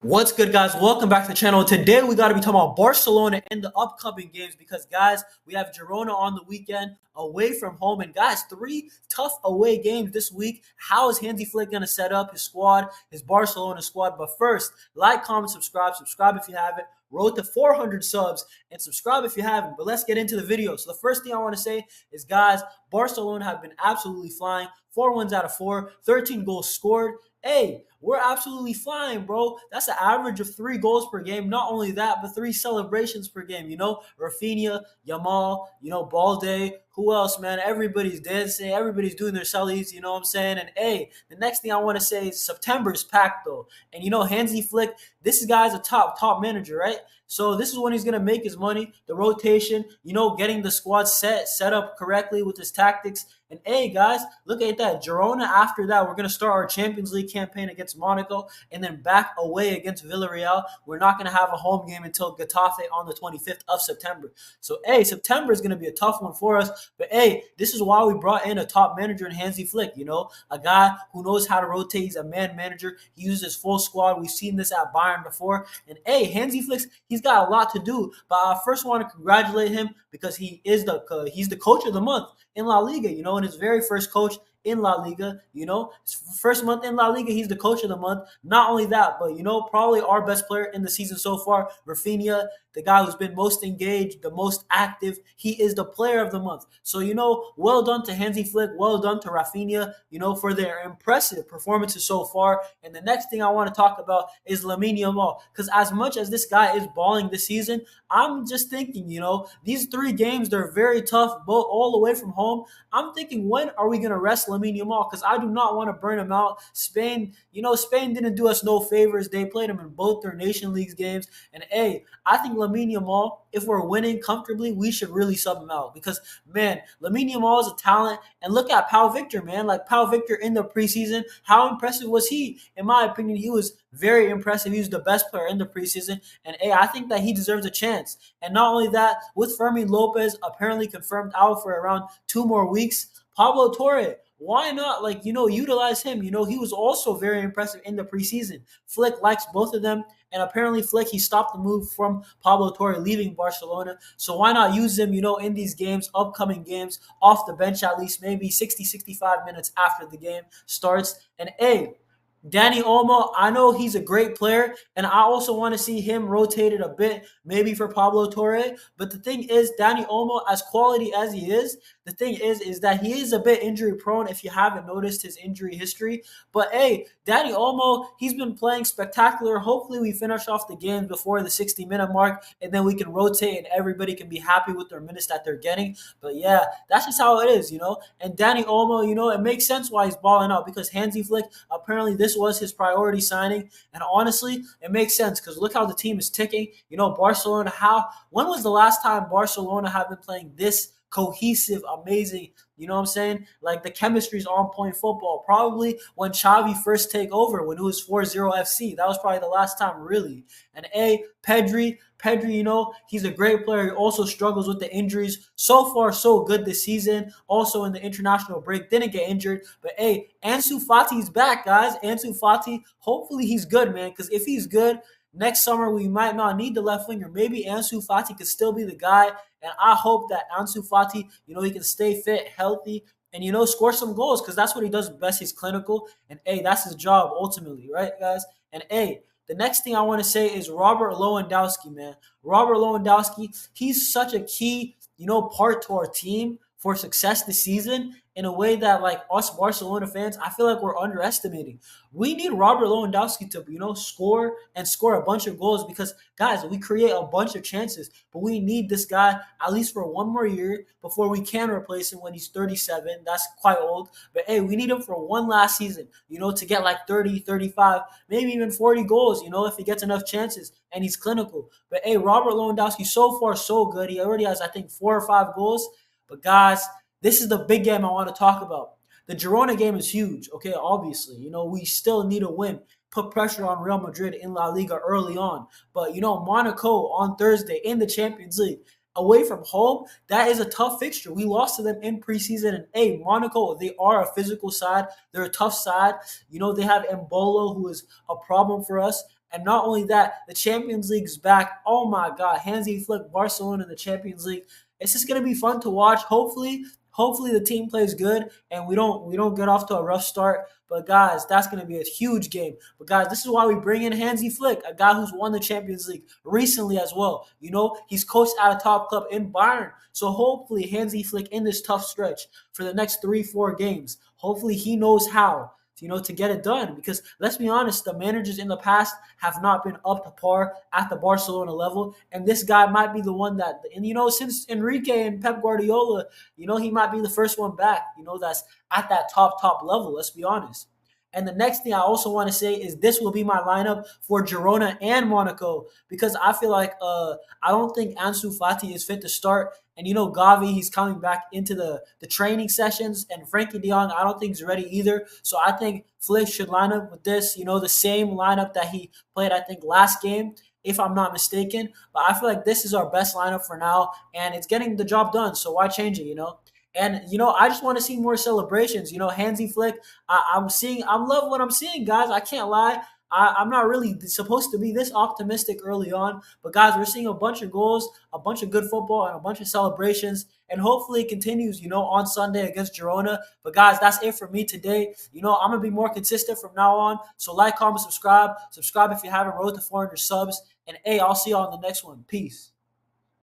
What's good, guys? Welcome back to the channel. Today, we got to be talking about Barcelona and the upcoming games because, guys, we have Girona on the weekend away from home. And, guys, three tough away games this week. How is Hansi Flick going to set up his squad, his Barcelona squad? But first, like, comment, subscribe. Subscribe if you haven't. Road to 400 subs and subscribe if you haven't. But let's get into the video. So the first thing I want to say is, guys, Barcelona have been absolutely flying. 4 wins out of 4, 13 goals scored. Hey, we're absolutely flying, bro. That's an average of 3 goals per game. Not only that, but 3 celebrations per game. RAPHINHA, YAMAL, Balde. Who else, man? Everybody's dancing. Everybody's doing their sellies. You know what I'm saying? And hey, the next thing I want to say is September is packed though. And Hansi Flick, this guy's a top manager, right? So this is when he's gonna make his money. The rotation, getting the squad set up correctly with his tactics. And hey, guys, look at that. Girona, after that, we're going to start our Champions League campaign against Monaco and then back away against Villarreal. We're not going to have a home game until Getafe on the 25th of September. So, hey, September is going to be a tough one for us. But, hey, this is why we brought in a top manager in Hansi Flick, a guy who knows how to rotate. He's a man manager. He uses his full squad. We've seen this at Bayern before. And, hey, Hansi Flick, he's got a lot to do. But I first want to congratulate him because he's the coach of the month in La Liga, in his very first coach in La Liga, his first month in La Liga, he's the coach of the month. Not only that, but, probably our best player in the season so far, RAPHINHA, the guy who's been most engaged, the most active. He is the player of the month. So, well done to Hansi Flick, well done to RAPHINHA, for their impressive performances so far. And the next thing I want to talk about is Lamine Yamal, because as much as this guy is balling this season, I'm just thinking, these 3 games, they're very tough, both all away from home. I'm thinking, when are we going to rest Lamine Yamal? Because I do not want to burn him out. Spain didn't do us no favors. They played him in both their Nation Leagues games. And, hey, I think Lamine Yamal, if we're winning comfortably, we should really sub him out because, man, Lamine Yamal is a talent. And look at Pau Victor, man. Like Pau Victor in the preseason, how impressive was he? In my opinion, he was very impressive. He was the best player in the preseason. And, hey, I think that he deserves a chance. And not only that, with Fermin Lopez apparently confirmed out for around 2 more weeks, Pablo Torre, why not, utilize him? He was also very impressive in the preseason. Flick likes both of them. And apparently, Flick, he stopped the move from Pablo Torre leaving Barcelona. So why not use him, in these games, upcoming games, off the bench at least, maybe 60, 65 minutes after the game starts. And, hey, Dani Olmo, I know he's a great player, and I also want to see him rotated a bit, maybe for Pablo Torre. But the thing is, Dani Olmo, as quality as he is, the thing is that he is a bit injury prone if you haven't noticed his injury history. But, hey, Dani Olmo, he's been playing spectacular. Hopefully we finish off the games before the 60-minute mark, and then we can rotate and everybody can be happy with their minutes that they're getting. But, yeah, that's just how it is, And Dani Olmo, it makes sense why he's balling out because Hansi Flick, apparently this was his priority signing. And honestly, it makes sense because look how the team is ticking. Barcelona, when was the last time Barcelona have been playing this cohesive, amazing, you know what I'm saying? Like the chemistry's on point football. Probably when Xavi first take over, when it was 4-0 FC. That was probably the last time, really. And Pedri, he's a great player. He also struggles with the injuries. So far, so good this season. Also in the international break, didn't get injured. But hey, Ansu Fati's back, guys. Ansu Fati, hopefully he's good, man. Because if he's good, next summer we might not need the left winger. Maybe Ansu Fati could still be the guy. And I hope that Ansu Fati, he can stay fit, healthy, and, score some goals because that's what he does best. He's clinical. And, hey, that's his job ultimately, right, guys? And, hey, the next thing I want to say is Robert Lewandowski, man. Robert Lewandowski, he's such a key, part to our team for success this season in a way that, like, us Barcelona fans, I feel like we're underestimating. We need Robert Lewandowski to, score and score a bunch of goals because, guys, we create a bunch of chances, but we need this guy at least for 1 more year before we can replace him when he's 37. That's quite old. But, hey, we need him for one last season, to get like 30, 35, maybe even 40 goals, if he gets enough chances and he's clinical. But, hey, Robert Lewandowski, so far, so good. He already has, I think, 4 or 5 goals. But, guys, this is the big game I want to talk about. The Girona game is huge, okay, obviously. We still need a win. Put pressure on Real Madrid in La Liga early on. But, Monaco on Thursday in the Champions League. away from home, that is a tough fixture. We lost to them in preseason. And, Monaco, they are a physical side. They're a tough side. You know, they have Embolo, who is a problem for us. And not only that, the Champions League's back. Oh my God, Hansi Flick, Barcelona in the Champions League. It's just gonna be fun to watch. Hopefully the team plays good and we don't get off to a rough start. But guys, that's gonna be a huge game. But guys, this is why we bring in Hansi Flick, a guy who's won the Champions League recently as well. He's coached at a top club in Bayern. So hopefully Hansi Flick in this tough stretch for the next 3-4 games, hopefully he knows how to get it done. Because let's be honest, the managers in the past have not been up to par at the Barcelona level, and this guy might be the one that. And since Enrique and Pep Guardiola, he might be the first one back. That's at that top level. Let's be honest. And the next thing I also want to say is this will be my lineup for Girona and Monaco, because I feel like I don't think Ansu Fati is fit to start. And Gavi, he's coming back into the training sessions, and Frankie De Jong, I don't think he's ready either. So I think Flick should line up with this, the same lineup that he played, I think, last game, if I'm not mistaken. But I feel like this is our best lineup for now, and it's getting the job done. So why change it? And I just want to see more celebrations. Hansi Flick, I'm loving what I'm seeing, guys. I can't lie. I'm not really supposed to be this optimistic early on, but guys, we're seeing a bunch of goals, a bunch of good football, and a bunch of celebrations, and hopefully it continues, on Sunday against Girona. But guys, that's it for me today. I'm gonna be more consistent from now on. So like, comment, subscribe if you haven't. Road to 400 subs, and hey, I'll see you on the next one. Peace.